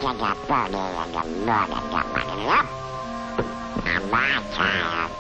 Gonna get a body in the mud and get money up. I'm my child.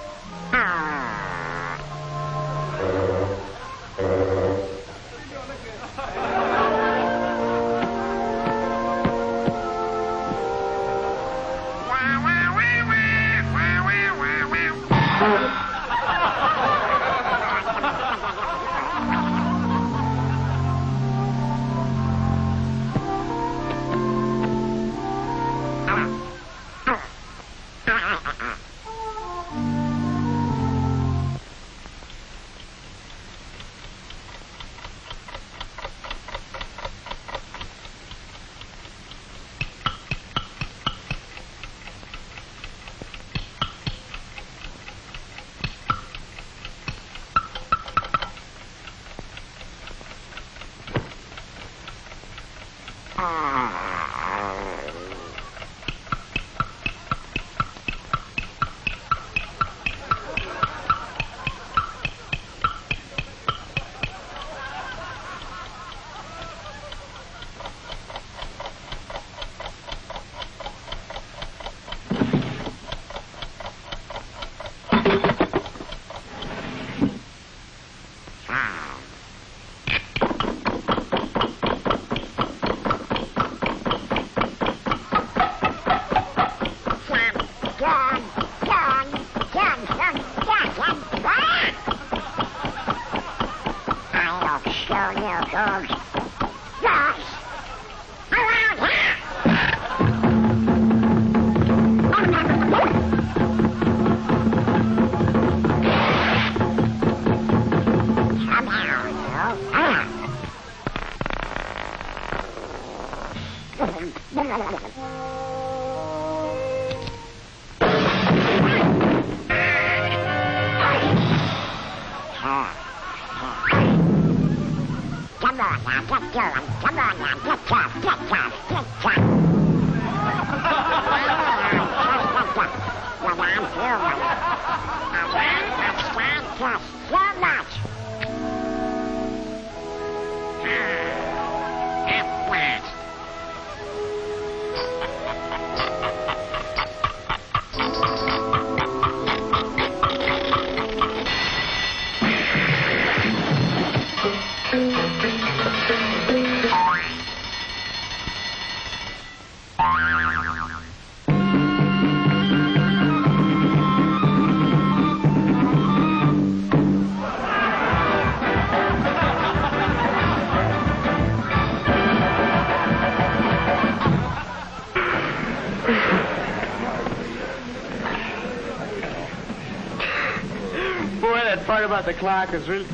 About the clock is really...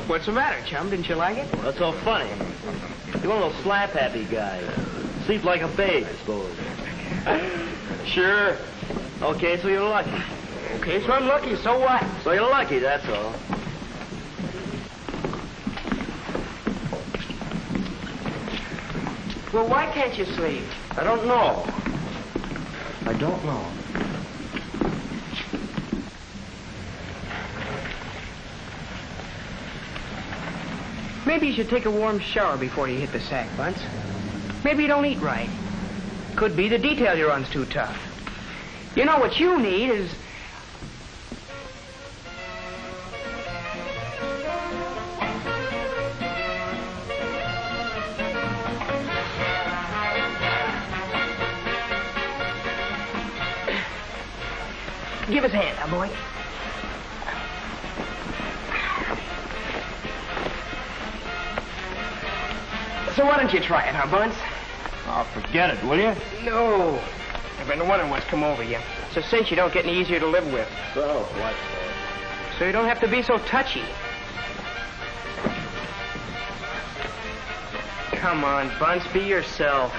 What's the matter, chum? Didn't you like it? What's so funny? You're one of those slap-happy guys. Sleep like a babe, I suppose. Sure. Okay, so you're lucky. Okay, so I'm lucky. So what? So you're lucky, that's all. Well, why can't you sleep? I don't know. I don't know. Maybe you should take a warm shower before you hit the sack, Bunce. Maybe you don't eat right. Could be the detail you run's too tough. You know what you need is... Give us a hand, now, boy. So why don't you try it, huh, Bunce? Oh, forget it, will you? No. I've been wondering what's come over you. It's a cinch you don't get any easier to live with. So, what? So you don't have to be so touchy. Come on, Bunce, be yourself.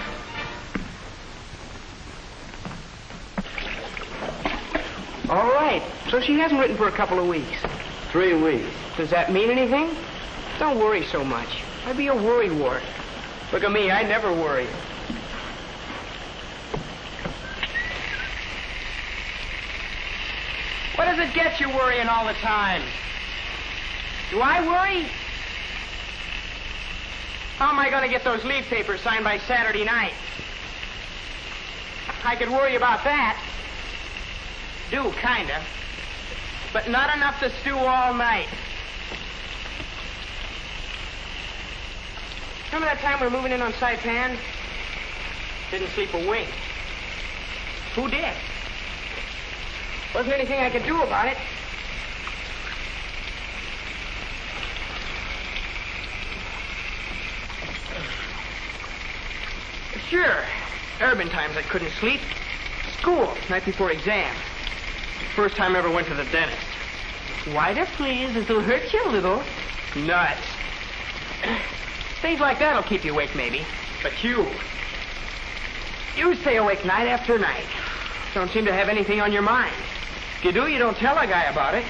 All right. So she hasn't written for a couple of weeks. 3 weeks. Does that mean anything? Don't worry so much. I'd be a worrywart. Look at me, I never worry. What does it get you worrying all the time? Do I worry? How am I going to get those leave papers signed by Saturday night? I could worry about that. Do, kinda. But not enough to stew all night. Remember that time we were moving in on Saipan? Didn't sleep a wink. Who did? Wasn't anything I could do about it. Sure. There have been times I couldn't sleep. School, night before exam. First time I ever went to the dentist. Wider, please. This'll hurt you a little. Nuts. Things like that'll keep you awake, maybe. But you stay awake night after night. Don't seem to have anything on your mind. If you do, you don't tell a guy about it.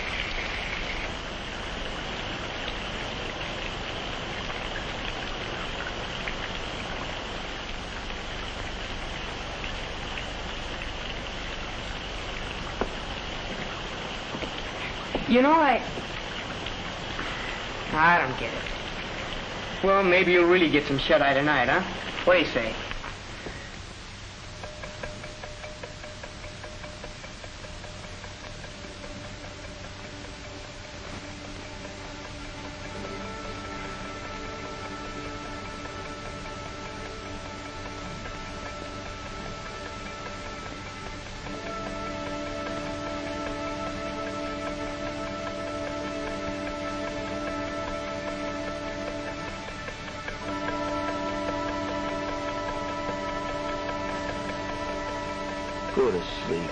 You know, I don't get it. Well, maybe you'll really get some shut-eye tonight, huh? What do you say? Go to sleep.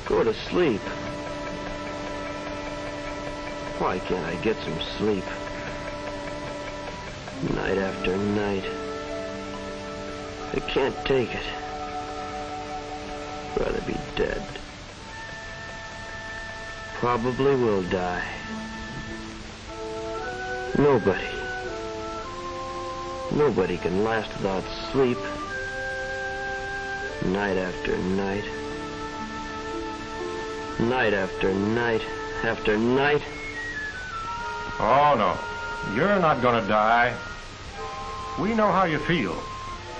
Go to sleep. Why can't I get some sleep? Night after night. I can't take it. Rather be dead. Probably will die. Nobody can last without sleep. Night after night. Night after night after night. Oh, no. You're not going to die. We know how you feel.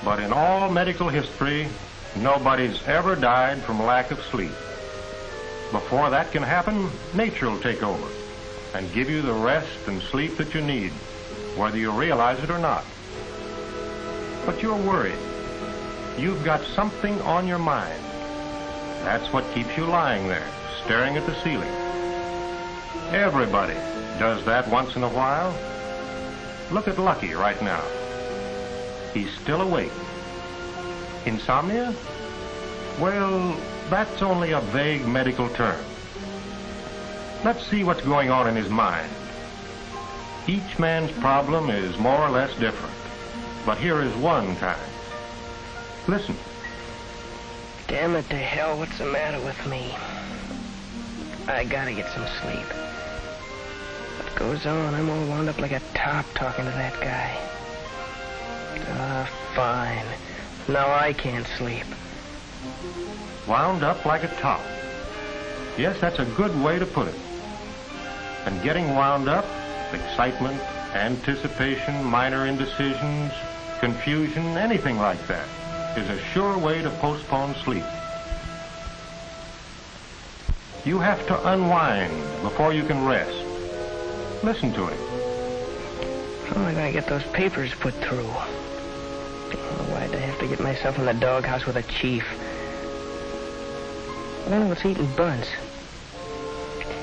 But in all medical history, nobody's ever died from lack of sleep. Before that can happen, nature will take over and give you the rest and sleep that you need, whether you realize it or not. But you're worried. You've got something on your mind. That's what keeps you lying there, staring at the ceiling. Everybody does that once in a while. Look at Lucky right now. He's still awake. Insomnia? Well, that's only a vague medical term. Let's see what's going on in his mind. Each man's problem is more or less different. But here is one kind. Listen. Damn it to hell, what's the matter with me? I gotta get some sleep. What goes on? I'm all wound up like a top talking to that guy. Fine. Now I can't sleep. Wound up like a top. Yes, that's a good way to put it. And getting wound up, excitement, anticipation, minor indecisions, confusion, anything like that, is a sure way to postpone sleep. You have to unwind before you can rest. Listen to him. How am I going to get those papers put through? Why'd I have to get myself in the doghouse with a chief? I wonder what's eating Buns.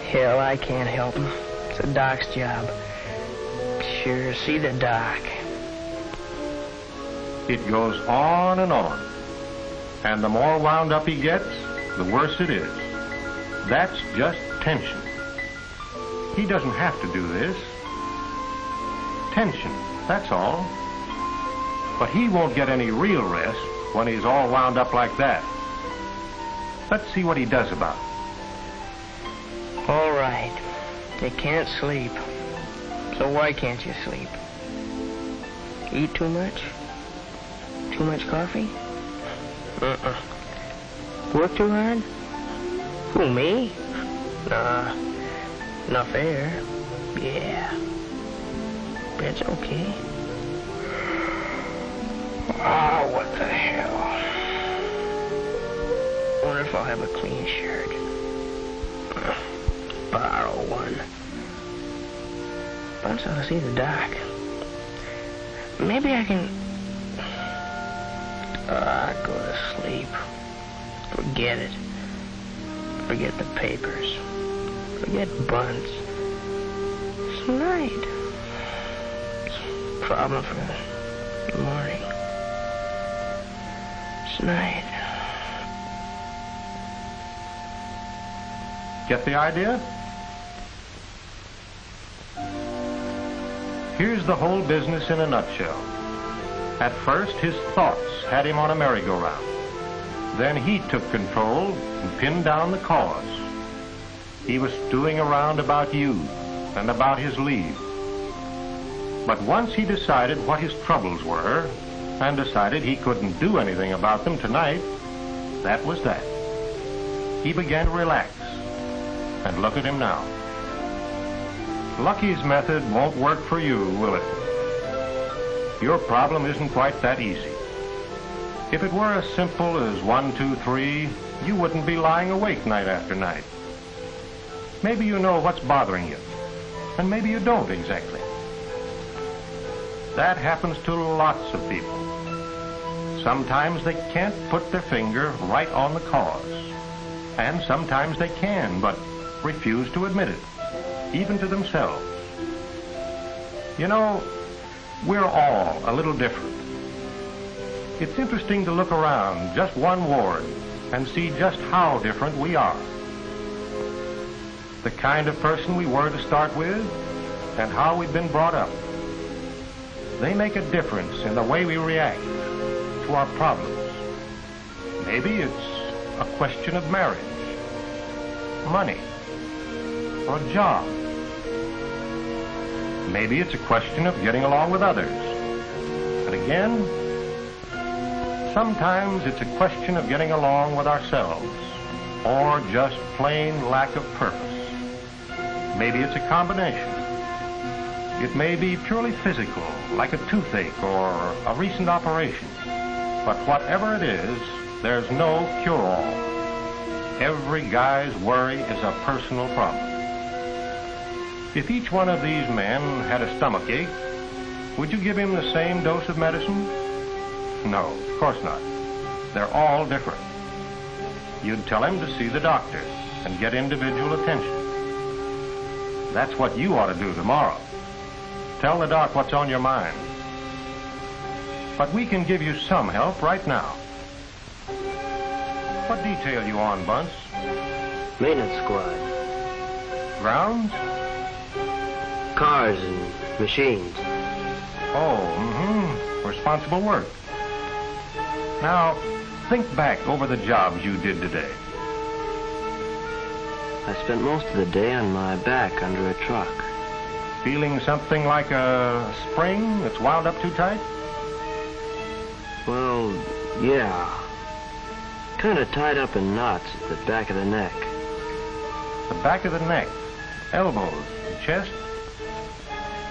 Hell, I can't help him. It's the doc's job. Sure, see the doc. It goes on. And the more wound up he gets, the worse it is. That's just tension. He doesn't have to do this. Tension, that's all. But he won't get any real rest when he's all wound up like that. Let's see what he does about it. All right. You can't sleep. So why can't you sleep? Eat too much? Too much coffee? Work too hard? Who, me? Nah, enough air. Yeah. That's okay. Oh, what the hell? Wonder if I'll have a clean shirt. Borrow one. Once I'll see the doc. Maybe I can... go to sleep. Forget it. Forget the papers. Forget Bunce. It's night. It's a problem for the morning. It's night. Get the idea? Here's the whole business in a nutshell. At first, his thoughts had him on a merry-go-round. Then he took control and pinned down the cause. He was stewing around about you and about his leave. But once he decided what his troubles were and decided he couldn't do anything about them tonight, that was that. He began to relax. And look at him now. Lucky's method won't work for you, will it? Your problem isn't quite that easy. If it were as simple as 1, 2, 3, you wouldn't be lying awake night after night. Maybe you know what's bothering you, and maybe you don't exactly. That happens to lots of people. Sometimes they can't put their finger right on the cause, and sometimes they can, but refuse to admit it, even to themselves. You know, we're all a little different. It's interesting to look around just one ward and see just how different we are. The kind of person we were to start with and how we've been brought up. They make a difference in the way we react to our problems. Maybe it's a question of marriage, money, or a job. Maybe it's a question of getting along with others. And again, sometimes it's a question of getting along with ourselves, or just plain lack of purpose. Maybe it's a combination. It may be purely physical, like a toothache or a recent operation. But whatever it is, there's no cure-all. Every guy's worry is a personal problem. If each one of these men had a stomachache, would you give him the same dose of medicine? No, of course not. They're all different. You'd tell him to see the doctor and get individual attention. That's what you ought to do tomorrow. Tell the doc what's on your mind. But we can give you some help right now. What detail you on, Bunce? Maintenance squad. Grounds? Cars and machines. Oh, responsible work. Now, think back over the jobs you did today. I spent most of the day on my back under a truck. Feeling something like a spring that's wound up too tight? Well, yeah. Kind of tied up in knots at the back of the neck. The back of the neck, elbows, chest?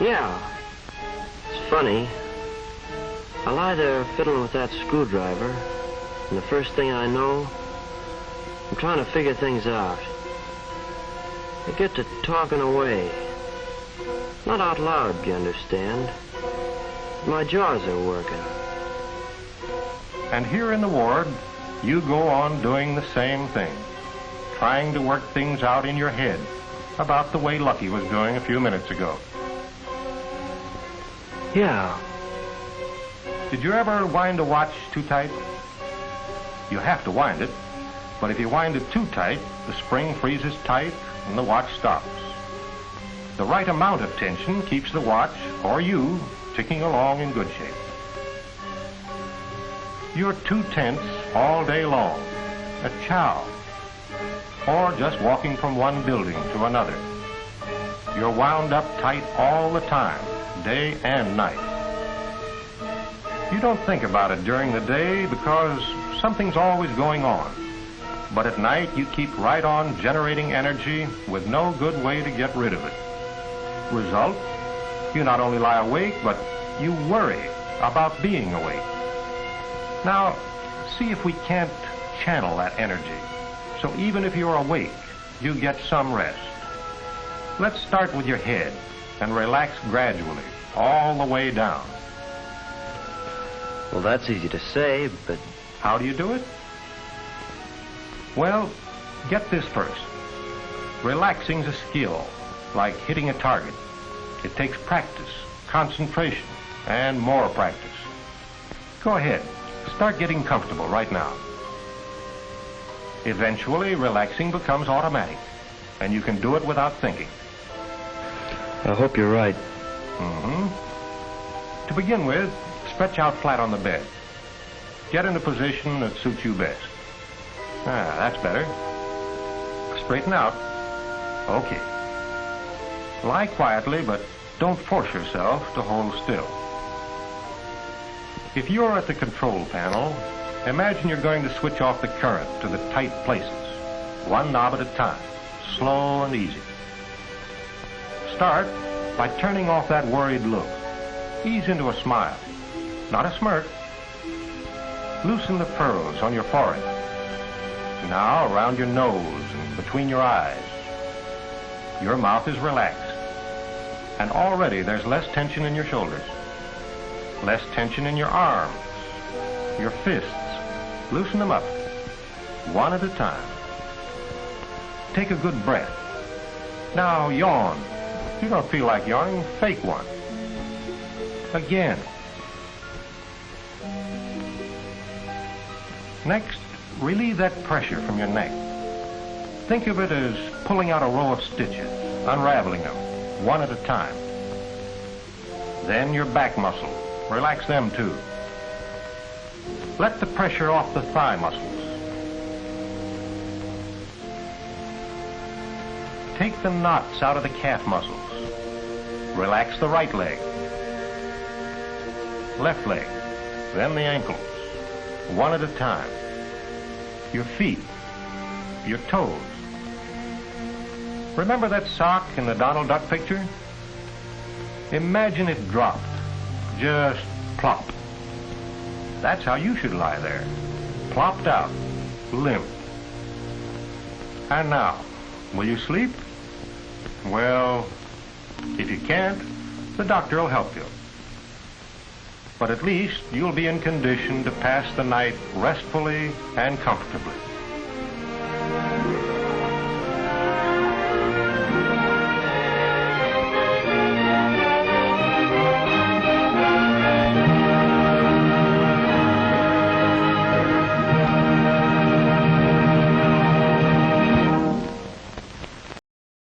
Yeah. It's funny. I lie there fiddling with that screwdriver, and the first thing I know, I'm trying to figure things out. I get to talking away. Not out loud, you understand. My jaws are working. And here in the ward, you go on doing the same thing, trying to work things out in your head, about the way Lucky was doing a few minutes ago. Yeah. Did you ever wind a watch too tight? You have to wind it, but if you wind it too tight, the spring freezes tight and the watch stops. The right amount of tension keeps the watch, or you, ticking along in good shape. You're too tense all day long, at chow, or just walking from one building to another. You're wound up tight all the time, day and night. You don't think about it during the day because something's always going on. But at night, you keep right on generating energy with no good way to get rid of it. Result, you not only lie awake, but you worry about being awake. Now, see if we can't channel that energy. So even if you're awake, you get some rest. Let's start with your head and relax gradually, all the way down. Well, that's easy to say, but How do you do it? Well, get this first. Relaxing's a skill, like hitting a target. It takes practice, concentration, and more practice. Go ahead, start getting comfortable right now. Eventually, relaxing becomes automatic, and you can do it without thinking. I hope you're right. To begin with, stretch out flat on the bed. Get in a position that suits you best. That's better. Straighten out. Okay. Lie quietly, but don't force yourself to hold still. If you're at the control panel, imagine you're going to switch off the current to the tight places, one knob at a time, slow and easy. Start by turning off that worried look. Ease into a smile, not a smirk. Loosen the furrows on your forehead. Now around your nose and between your eyes. Your mouth is relaxed. And already there's less tension in your shoulders. Less tension in your arms, your fists. Loosen them up, one at a time. Take a good breath. Now yawn. If you don't feel like yawning, fake one. Again. Next, relieve that pressure from your neck. Think of it as pulling out a row of stitches, unraveling them, one at a time. Then your back muscles. Relax them too. Let the pressure off the thigh muscles. Take the knots out of the calf muscles. Relax the right leg. Left leg. Then the ankles. One at a time. Your feet. Your toes. Remember that sock in the Donald Duck picture? Imagine it dropped. Just plop. That's how you should lie there. Plopped out. Limp. And now, will you sleep? Well, if you can't, the doctor will help you. But at least you'll be in condition to pass the night restfully and comfortably.